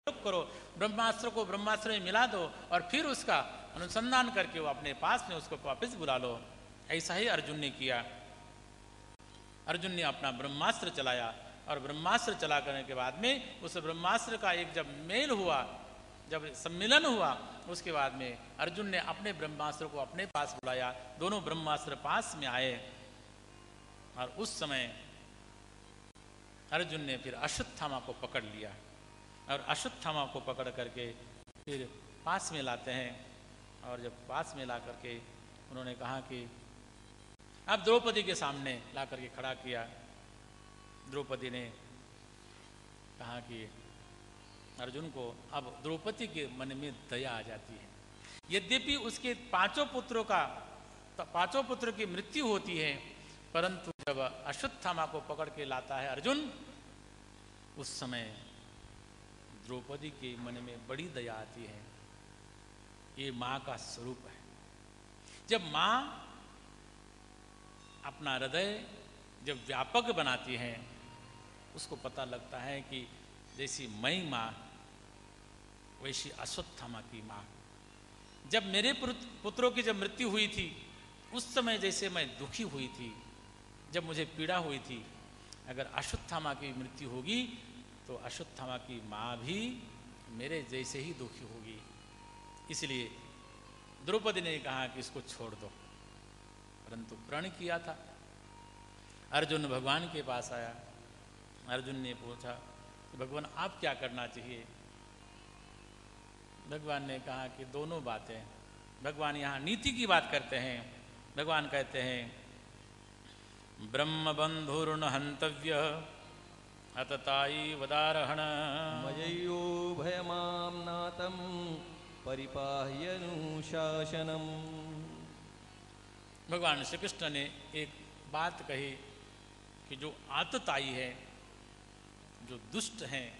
प्रयोग करो, ब्रह्मास्त्र को ब्रह्मास्त्र में मिला दो और फिर उसका अनुसंधान करके वो अपने पास में उसको वापस बुला लो। ऐसा ही अर्जुन ने किया। अर्जुन ने अपना ब्रह्मास्त्र चलाया और ब्रह्मास्त्र चला करने के बाद में उस ब्रह्मास्त्र का एक जब मेल हुआ, जब सम्मिलन हुआ, उसके बाद में अर्जुन ने अपने ब्रह्मास्त्र को अपने पास बुलाया। दोनों ब्रह्मास्त्र पास में आए और उस समय अर्जुन ने फिर अश्वत्थामा को पकड़ लिया और अश्वत्थामा को पकड़ करके फिर पास में लाते हैं। और जब पास में ला करके उन्होंने कहा कि अब द्रौपदी के सामने ला करके खड़ा किया। द्रौपदी ने कहा कि अर्जुन को अब द्रौपदी के मन में दया आ जाती है। यद्यपि उसके पांचों पुत्रों की मृत्यु होती है, परंतु जब अश्वत्थामा को पकड़ के लाता है अर्जुन, उस समय द्रौपदी के मन में बड़ी दया आती है। ये मां का स्वरूप है। जब मां अपना हृदय जब व्यापक बनाती है, उसको पता लगता है कि जैसी मैं मां वैसी अश्वत्थामा की मां। जब मेरे पुत्रों की जब मृत्यु हुई थी, उस समय जैसे मैं दुखी हुई थी, जब मुझे पीड़ा हुई थी, अगर अश्वत्थामा की मृत्यु होगी तो अश्वत्थामा की मां भी मेरे जैसे ही दुखी होगी। इसलिए द्रौपदी ने कहा कि इसको छोड़ दो, परंतु प्रण किया था। अर्जुन भगवान के पास आया। अर्जुन ने पूछा कि भगवान आप क्या करना चाहिए। भगवान ने कहा कि दोनों बातें। भगवान यहाँ नीति की बात करते हैं। भगवान कहते हैं ब्रह्म बंधुर्न हंतव्य अतताई वदारहण मय्यो भयमाम्नातं परिपाह्यनुशासनम्। भगवान श्री कृष्ण ने एक बात कही कि जो आतताई है, जो दुष्ट हैं,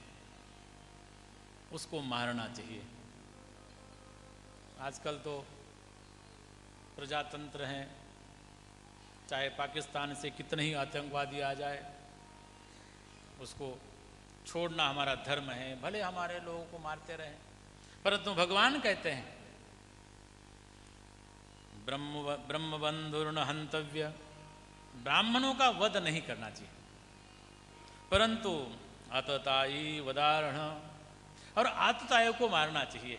उसको मारना चाहिए। आजकल तो प्रजातंत्र हैं, चाहे पाकिस्तान से कितने ही आतंकवादी आ जाए, उसको छोड़ना हमारा धर्म है, भले हमारे लोगों को मारते रहें। परंतु भगवान कहते हैं ब्रह्म बंधुर्न हंतव्य, ब्राह्मणों का वध नहीं करना चाहिए, परंतु आतताई वदारण, और आतताइयों को मारना चाहिए।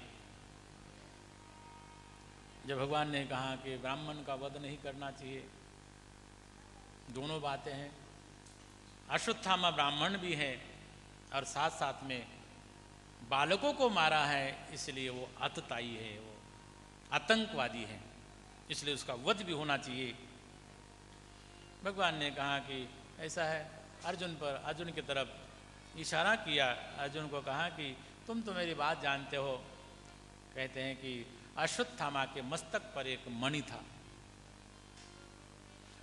जब भगवान ने कहा कि ब्राह्मण का वध नहीं करना चाहिए, दोनों बातें हैं। अश्वत्थामा ब्राह्मण भी है और साथ साथ में बालकों को मारा है, इसलिए वो आतताई है, वो आतंकवादी है, इसलिए उसका वध भी होना चाहिए। भगवान ने कहा कि ऐसा है। अर्जुन की तरफ इशारा किया। अर्जुन को कहा कि तुम तो मेरी बात जानते हो। कहते हैं कि अश्वत्थामा के मस्तक पर एक मणि था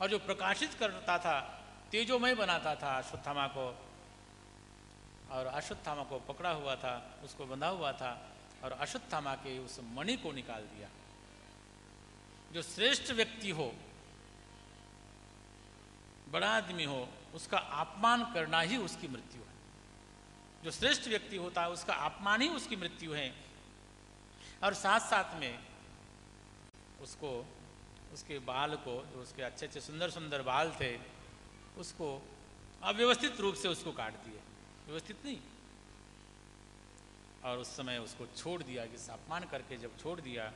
और जो प्रकाशित करता था, तेजोमय बनाता था अश्वत्थामा को, और अश्वत्थामा को पकड़ा हुआ था, उसको बंधा हुआ था, और अश्वत्थामा के उस मणि को निकाल दिया। जो श्रेष्ठ व्यक्ति हो, बड़ा आदमी हो, उसका अपमान करना ही उसकी मृत्यु है। जो श्रेष्ठ व्यक्ति होता है उसका अपमान ही उसकी मृत्यु है। और साथ साथ में उसको, उसके बाल को, जो उसके अच्छे अच्छे सुंदर सुंदर बाल थे, उसको अव्यवस्थित रूप से उसको काट दिए, व्यवस्थित नहीं। और उस समय उसको छोड़ दिया, कि अपमान करके जब छोड़ दिया,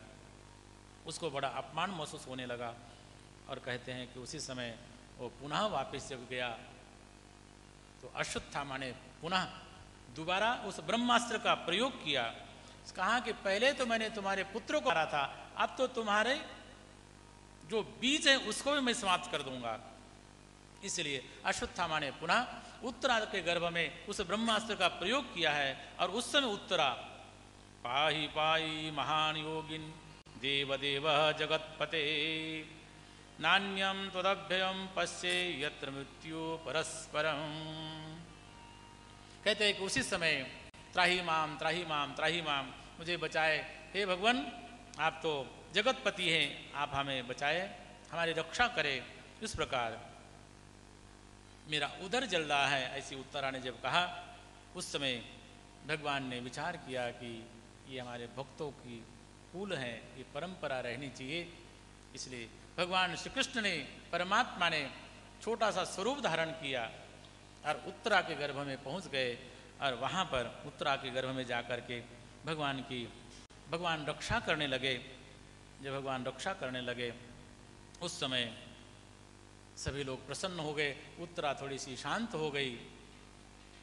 उसको बड़ा अपमान महसूस होने लगा। और कहते हैं कि उसी समय वो पुनः वापस जब गया तो अश्वत्थामा ने पुनः दोबारा उस ब्रह्मास्त्र का प्रयोग किया। कहा कि पहले तो मैंने तुम्हारे पुत्रों को मारा था, अब तो तुम्हारे जो बीज है उसको भी मैं समाप्त कर दूंगा। इसलिए अश्वत्थामा ने पुनः उत्तरा के गर्भ में उस ब्रह्मास्त्र का प्रयोग किया है। और उस समय उत्तरा पाहि पाहि महान योगिन देवदेव जगतपते नान्यम तदभ्ययम पश्ये यत्र मृत्यु परस्परम। कहते हैं कि उसी समय त्राही माम त्राही माम त्राही माम, मुझे बचाए हे भगवान, आप तो जगतपति हैं, आप हमें बचाए, हमारी रक्षा करें। इस प्रकार मेरा उदर जल रहा है, ऐसी उत्तरा ने जब कहा, उस समय भगवान ने विचार किया कि ये हमारे भक्तों की कुल है, ये परंपरा रहनी चाहिए। इसलिए भगवान श्री कृष्ण ने, परमात्मा ने छोटा सा स्वरूप धारण किया और उत्तरा के गर्भ में पहुंच गए। और वहाँ पर उत्तरा के गर्भ में जाकर के भगवान रक्षा करने लगे। जब भगवान रक्षा करने लगे उस समय सभी लोग प्रसन्न हो गए, उत्तरा थोड़ी सी शांत हो गई।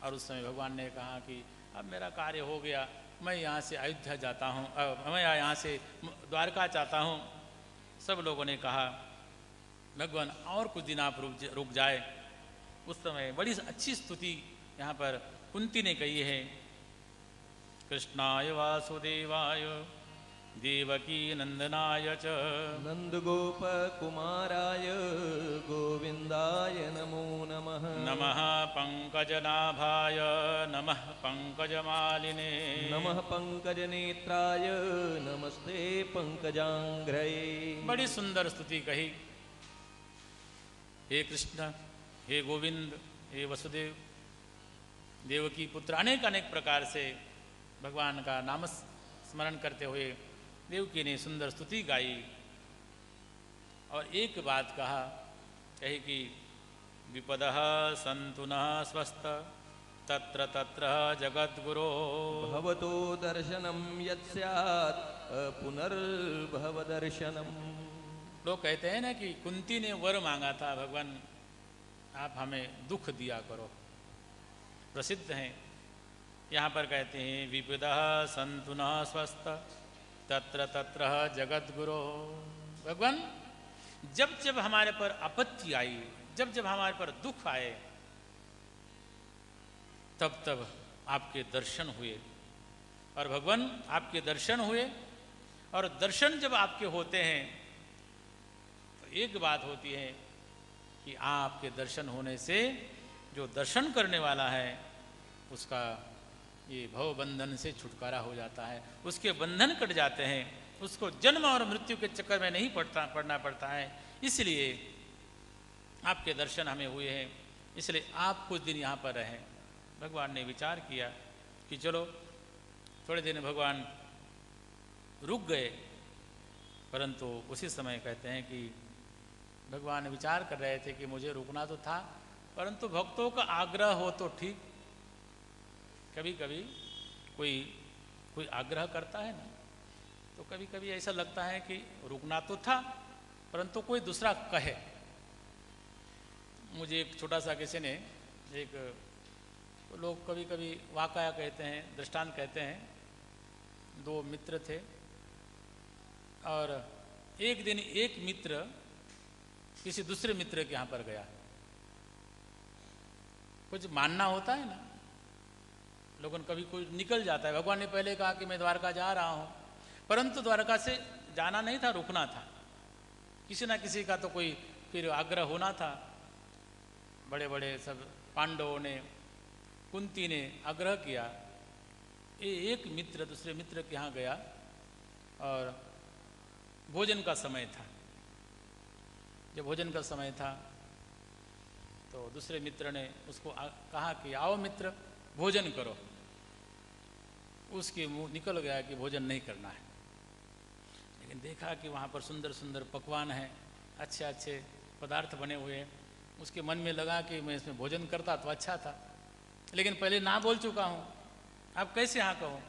और उस समय भगवान ने कहा कि अब मेरा कार्य हो गया, मैं यहाँ से अयोध्या जाता हूँ, मैं यहाँ से द्वारका चाहता हूँ। सब लोगों ने कहा भगवान और कुछ दिन आप रुक जाए। उस समय बड़ी अच्छी स्तुति यहाँ पर कुंती ने कही है, कृष्णाय वासुदेवाय देवकी नंदनाय च नंद गोप कुमाराय गोविंदाय नमो नमः। नमः पंकजनाभाय नमः पंकजमालिने नमः पंकजनेत्राय नमस्ते पंकजांघ्रये। बड़ी सुंदर स्तुति कही। हे कृष्ण, हे गोविंद, हे वसुदेव, देवकी पुत्र, अनेक अनेक प्रकार से भगवान का नाम स्मरण करते हुए देवकी ने सुंदर स्तुति गाई। और एक बात कही कि विपदः सन्तु नः स्वस्थ तत्र तत्र जगद्गुरो भवतो दर्शनम यत्स्यात् पुनर्भव दर्शनम। लोग कहते हैं ना कि कुंती ने वर मांगा था, भगवान आप हमें दुख दिया करो, प्रसिद्ध हैं। यहाँ पर कहते हैं विपदः सन्तु नः स्वस्थ तत्र तत्र जगद्गुरो। भगवान जब जब हमारे पर आपत्ति आई, जब जब हमारे पर दुख आए, तब तब आपके दर्शन हुए। और भगवान आपके दर्शन हुए, और दर्शन जब आपके होते हैं तो एक बात होती है कि आपके दर्शन होने से जो दर्शन करने वाला है उसका ये भव बंधन से छुटकारा हो जाता है, उसके बंधन कट जाते हैं, उसको जन्म और मृत्यु के चक्कर में नहीं पड़ना पड़ता है। इसलिए आपके दर्शन हमें हुए हैं, इसलिए आप कुछ दिन यहाँ पर रहें। भगवान ने विचार किया कि चलो थोड़े दिन भगवान रुक गए। परंतु उसी समय कहते हैं कि भगवान विचार कर रहे थे कि मुझे रुकना तो था, परंतु भक्तों का आग्रह हो तो ठीक। कभी कभी कोई आग्रह करता है ना, तो कभी कभी ऐसा लगता है कि रुकना तो था परंतु कोई दूसरा कहे। मुझे एक छोटा सा किसी ने तो लोग कभी कभी वाकया कहते हैं, दृष्टांत कहते हैं। दो मित्र थे और एक दिन एक मित्र किसी दूसरे मित्र के यहाँ पर गया। कुछ मानना होता है ना, लोगों कभी कोई निकल जाता है। भगवान ने पहले कहा कि मैं द्वारका जा रहा हूँ, परंतु द्वारका से जाना नहीं था, रुकना था। किसी ना किसी का तो कोई फिर आग्रह होना था। बड़े बड़े सब पांडवों ने, कुंती ने आग्रह किया। एक मित्र दूसरे मित्र के यहाँ गया और भोजन का समय था। जब भोजन का समय था तो दूसरे मित्र ने उसको कहा कि आओ मित्र भोजन करो। उसके मुंह निकल गया कि भोजन नहीं करना है, लेकिन देखा कि वहाँ पर सुंदर सुंदर पकवान हैं, अच्छे अच्छे पदार्थ बने हुए हैं। उसके मन में लगा कि मैं इसमें भोजन करता तो अच्छा था, लेकिन पहले ना बोल चुका हूँ, अब कैसे हाँ कहूँ।